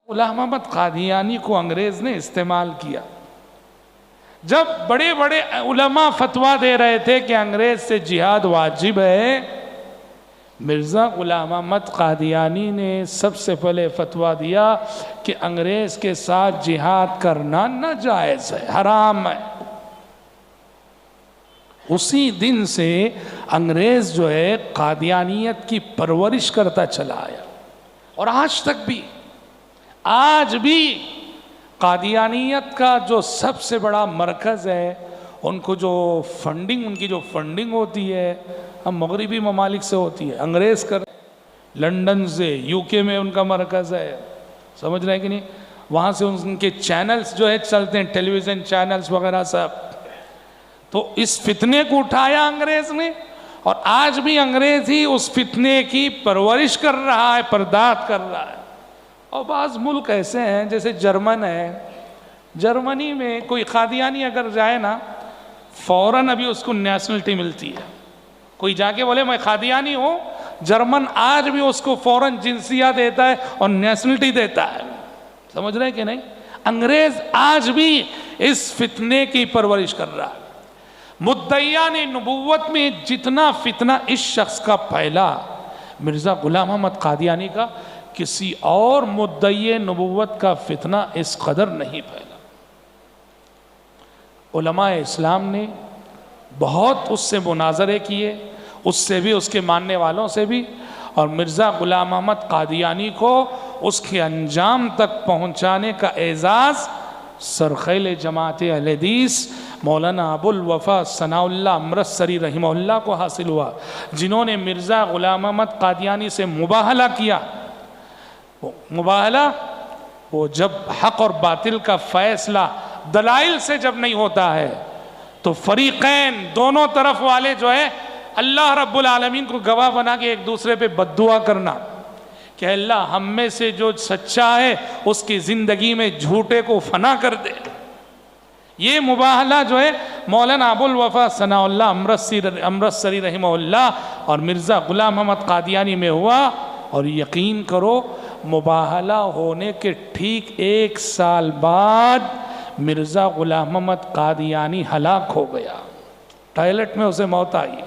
غلام احمد قادیانی کو انگریز نے استعمال کیا. جب بڑے بڑے علماء فتویٰ دے رہے تھے کہ انگریز سے جہاد واجب ہے، مرزا غلام احمد قادیانی نے سب سے پہلے فتویٰ دیا کہ انگریز کے ساتھ جہاد کرنا ناجائز ہے، حرام ہے. اسی دن سے انگریز جو ہے قادیانیت کی پرورش کرتا چلا آیا، اور آج بھی قادیانیت کا جو سب سے بڑا مرکز ہے، ان کی جو فنڈنگ ہوتی ہے، ہم مغربی ممالک سے ہوتی ہے، انگریز کر لندن سے، یو کے میں ان کا مرکز ہے، سمجھ رہے ہیں کہ نہیں؟ وہاں سے ان کے چینلز جو ہے چلتے ہیں، ٹیلی ویژن چینلز وغیرہ سب. تو اس فتنے کو اٹھایا انگریز نے، اور آج بھی انگریز ہی اس فتنے کی پرورش کر رہا ہے، پرداد کر رہا ہے. اور بعض ملک ایسے ہیں جیسے جرمن ہے، جرمنی میں کوئی قادیانی اگر جائے نا، فوراً ابھی اس کو نیشنلٹی ملتی ہے. کوئی جا کے بولے میں قادیانی ہوں، جرمن آج بھی اس کو فوراً جنسیت دیتا ہے اور نیشنلٹی دیتا ہے. سمجھ رہے کہ نہیں؟ انگریز آج بھی اس فتنے کی پرورش کر رہا ہے. مدعیان نبوت میں جتنا فتنہ اس شخص کا پھیلا، مرزا غلام احمد قادیانی کا، کسی اور مدعی نبوت کا فتنہ اس قدر نہیں پھیلا. علماء اسلام نے بہت اس سے مناظرے کیے، اس سے بھی، اس کے ماننے والوں سے بھی، اور مرزا غلام احمد قادیانی کو اس کے انجام تک پہنچانے کا اعزاز سرخیل جماعت اہل حدیث مولانا ابو الوفا ثناء اللہ امرتسری رحمہ اللہ کو حاصل ہوا، جنہوں نے مرزا غلام احمد قادیانی سے مباہلہ کیا. مباہلہ وہ جب حق اور باطل کا فیصلہ دلائل سے جب نہیں ہوتا ہے تو فریقین، دونوں طرف والے جو ہے، اللہ رب العالمین کو گواہ بنا کے ایک دوسرے پہ بددعا کرنا کہ اللہ ہم میں سے جو سچا ہے اس کی زندگی میں جھوٹے کو فنا کر دے. یہ مباہلہ جو ہے مولانا ابو الوفا ثناء اللہ امرتسری رحمہ اللہ اور مرزا غلام احمد قادیانی میں ہوا. اور یقین کرو، مباہلہ ہونے کے ٹھیک 1 سال بعد مرزا غلام احمد قادیانی ہلاک ہو گیا، ٹائلٹ میں اسے موت آئی.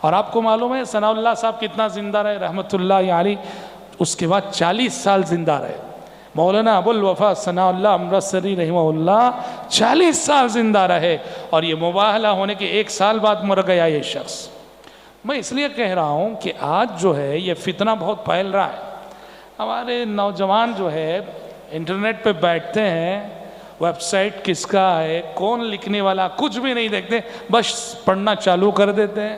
اور آپ کو معلوم ہے ثناء اللہ صاحب کتنا زندہ رہے رحمۃ اللہ علیہ؟ اس کے بعد 40 سال زندہ رہے. مولانا ابو الوفا ثناء اللہ امرتسری رحمہ اللہ 40 سال زندہ رہے، اور یہ مباہلہ ہونے کے 1 سال بعد مر گیا یہ شخص. میں اس لیے کہہ رہا ہوں کہ آج جو ہے یہ فتنہ بہت پھیل رہا ہے. ہمارے نوجوان جو ہے انٹرنیٹ پہ بیٹھتے ہیں، ویب سائٹ کس کا ہے، کون لکھنے والا، کچھ بھی نہیں دیکھتے، بس پڑھنا چالو کر دیتے ہیں.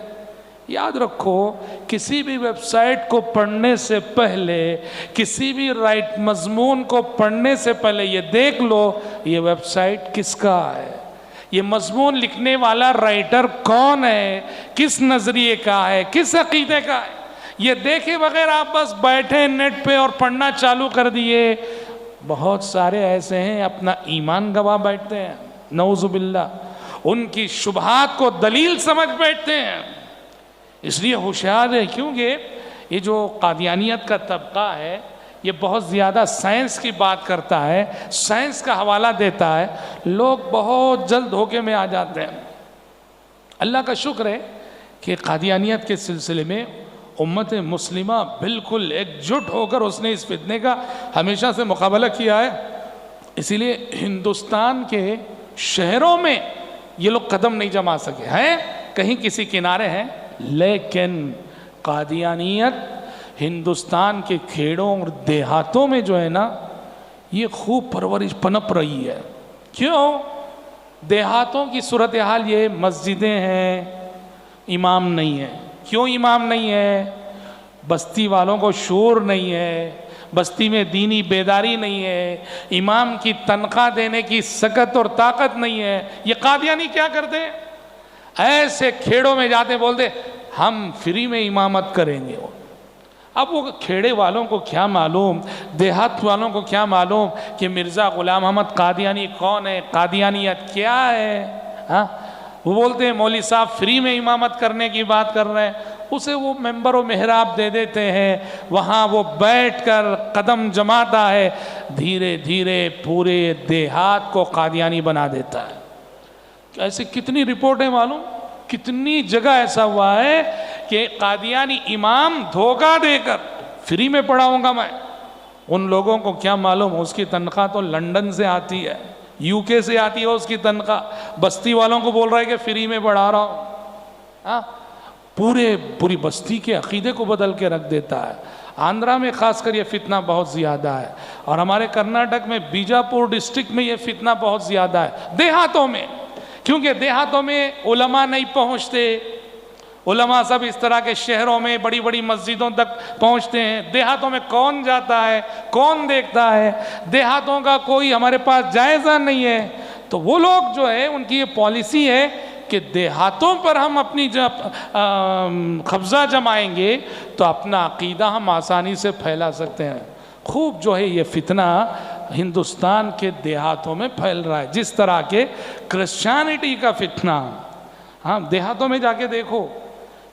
یاد رکھو، کسی بھی ویب سائٹ کو پڑھنے سے پہلے، کسی بھی مضمون کو پڑھنے سے پہلے یہ دیکھ لو یہ ویب سائٹ کس کا ہے، یہ مضمون لکھنے والا رائٹر کون ہے، کس نظریے کا ہے، کس عقیدے کا ہے. یہ دیکھے بغیر آپ بس بیٹھے نیٹ پہ اور پڑھنا چالو کر دیے. بہت سارے ایسے ہیں اپنا ایمان گوا بیٹھتے ہیں، نعوذ باللہ، ان کی شبہات کو دلیل سمجھ بیٹھتے ہیں. اس لیے ہوشیار ہے، کیونکہ یہ جو قادیانیت کا طبقہ ہے یہ بہت زیادہ سائنس کی بات کرتا ہے، سائنس کا حوالہ دیتا ہے، لوگ بہت جلد دھوکے میں آ جاتے ہیں. اللہ کا شکر ہے کہ قادیانیت کے سلسلے میں امت مسلمہ بالکل ایک جٹ ہو کر اس نے اس فتنے کا ہمیشہ سے مقابلہ کیا ہے. اسی لیے ہندوستان کے شہروں میں یہ لوگ قدم نہیں جما سکے ہیں، کہیں کسی کنارے ہیں، لیکن قادیانیت ہندوستان کے کھیڑوں اور دیہاتوں میں جو ہے نا یہ خوب پرورش پنپ رہی ہے. کیوں؟ دیہاتوں کی صورتحال یہ، مسجدیں ہیں، امام نہیں ہے. کیوں امام نہیں ہے؟ بستی والوں کو شعور نہیں ہے، بستی میں دینی بیداری نہیں ہے، امام کی تنخواہ دینے کی سکت اور طاقت نہیں ہے. یہ قادیانی کیا کرتے ہیں؟ ایسے کھیڑوں میں جاتے بولتے ہم فری میں امامت کریں گے. اب وہ کھیڑے والوں کو کیا معلوم، دیہات والوں کو کیا معلوم کہ مرزا غلام احمد قادیانی کون ہے، قادیانیت کیا ہے. وہ بولتے ہیں مولوی صاحب فری میں امامت کرنے کی بات کر رہے ہیں، اسے وہ ممبر و محراب دے دیتے ہیں، وہاں وہ بیٹھ کر قدم جماتا ہے، دھیرے دھیرے پورے دیہات کو قادیانی بنا دیتا ہے۔ ایسے کتنی رپورٹیں معلوم، کتنی جگہ ایسا ہوا ہے کہ قادیانی امام دھوکہ دے کر فری میں پڑھاؤں گا میں۔ ان لوگوں کو کیا معلوم اس کی تنخواہ تو لنڈن سے آتی ہے، یو کے سے آتی ہے اس کی تنخواہ، بستی والوں کو بول رہا ہے کہ فری میں پڑھا رہا ہوں۔ پوری بستی کے عقیدے کو بدل کے رکھ دیتا ہے۔ آندھرا میں خاص کر یہ فتنہ بہت زیادہ ہے، اور ہمارے کرناٹک میں بیجاپور ڈسٹرکٹ میں یہ فتنہ بہت زیادہ ہے، دیہاتوں میں، کیونکہ دیہاتوں میں علماء نہیں پہنچتے۔ علماء سب اس طرح کے شہروں میں بڑی بڑی مسجدوں تک پہنچتے ہیں، دیہاتوں میں کون جاتا ہے، کون دیکھتا ہے، دیہاتوں کا کوئی ہمارے پاس جائزہ نہیں ہے۔ تو وہ لوگ جو ہے ان کی یہ پالیسی ہے کہ دیہاتوں پر ہم اپنی قبضہ جمائیں گے تو اپنا عقیدہ ہم آسانی سے پھیلا سکتے ہیں۔ خوب جو ہے یہ فتنہ ہندوستان کے دیہاتوں میں پھیل رہا ہے، جس طرح کے کرسچینٹی کا فتنہ۔ ہاں دیہاتوں میں جا کے دیکھو،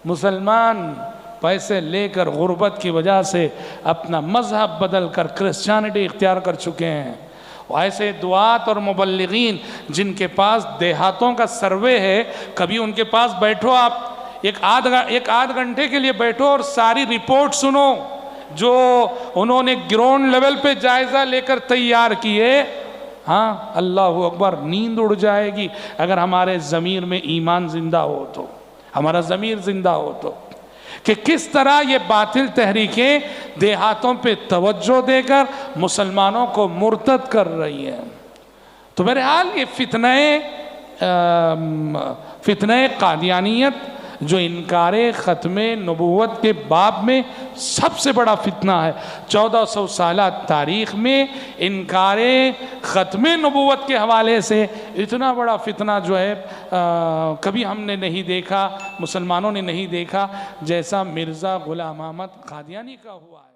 مسلمان پیسے لے کر غربت کی وجہ سے اپنا مذہب بدل کر کرسچینٹی اختیار کر چکے ہیں۔ ایسے دعات اور مبلغین جن کے پاس دیہاتوں کا سروے ہے، کبھی ان کے پاس بیٹھو، آپ ایک آدھ گھنٹے کے لیے بیٹھو اور ساری رپورٹ سنو جو انہوں نے گراؤنڈ لیول پہ جائزہ لے کر تیار کیے۔ ہاں اللہ اکبر، نیند اڑ جائے گی اگر ہمارے ضمیر میں ایمان زندہ ہو تو، ہمارا ضمیر زندہ ہو تو، کہ کس طرح یہ باطل تحریکیں دیہاتوں پہ توجہ دے کر مسلمانوں کو مرتد کر رہی ہیں۔ تو بہرحال یہ فتنہ قادیانیت جو انکار ختم نبوت کے باب میں سب سے بڑا فتنہ ہے، 1400 سالہ تاریخ میں انکار ختم نبوت کے حوالے سے اتنا بڑا فتنہ جو ہے کبھی ہم نے نہیں دیکھا، مسلمانوں نے نہیں دیکھا، جیسا مرزا غلام احمد قادیانی کا ہوا ہے۔